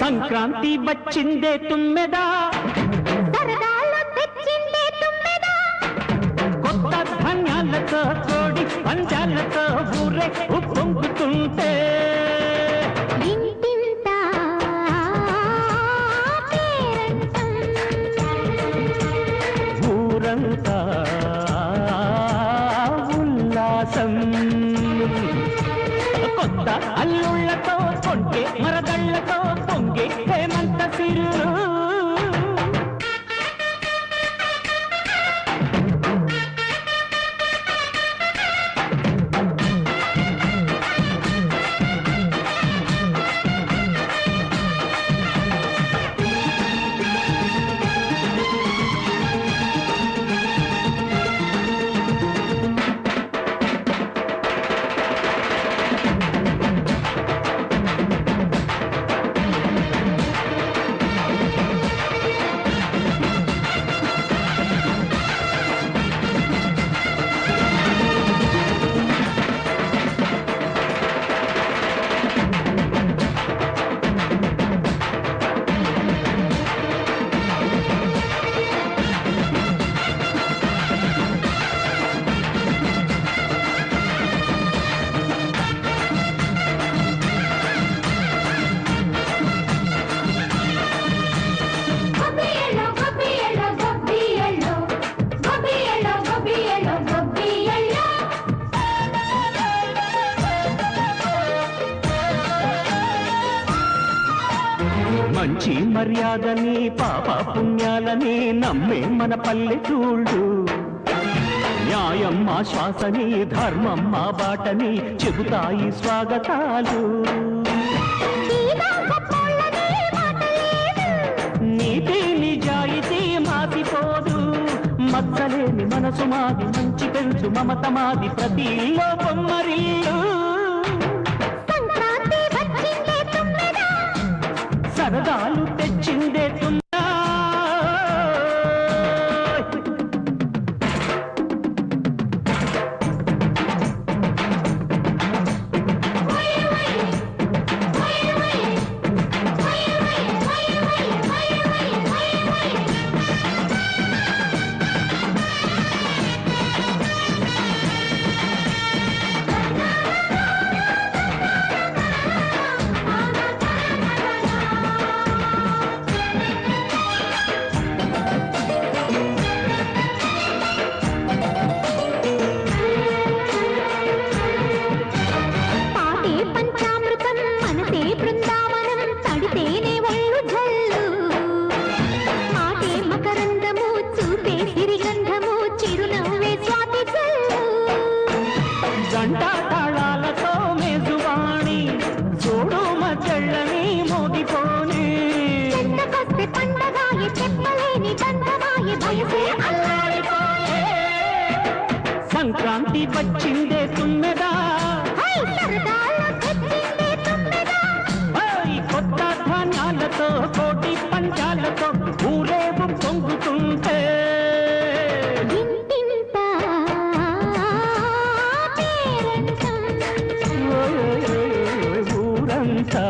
సంక్రాంతి వచ్చిందే తుమ్మెదా, సరదాలు తెచ్చిందే తుమ్మెదా, కొత్త ధాన్యాలతో కోడి పంచాలతో ఊరే ఉప్పొంగుతుంటే ఇంటింత పేరంటం, ఊరంతా ఉల్లాసం. కొత్త అల్లుళ్ళతో కొంటే మరదళ్ళతో పొంగే హేమంత సిరులు. మంచి మర్యాదని పాప పుణ్యాలని నమ్మే మన పల్లెటూళ్ళు, న్యాయం మా శ్వాసని ధర్మం మా బాటని చెబుతాయి స్వాగతాలు. నీతి నిజాయితీ మాసిపోదు, మచ్చలేని మనసు మాది, మంచి పెంచు మమత మాది, ప్రతి ఇల్లో బొమ్మరిల్లు. సరదాలు తెచ్చిందే తుమ్మెదా, గంట తాళాలతో మేజువాణి చూడు మచ్చళ్ళని మోగిపోని, సంక్రాంతి వచ్చిందే తుమ్మెదా, కొత్త ధాన్యాలతో కోటి పంచాలతో ఊరేగు పొంగుతుంటే ఊరంతా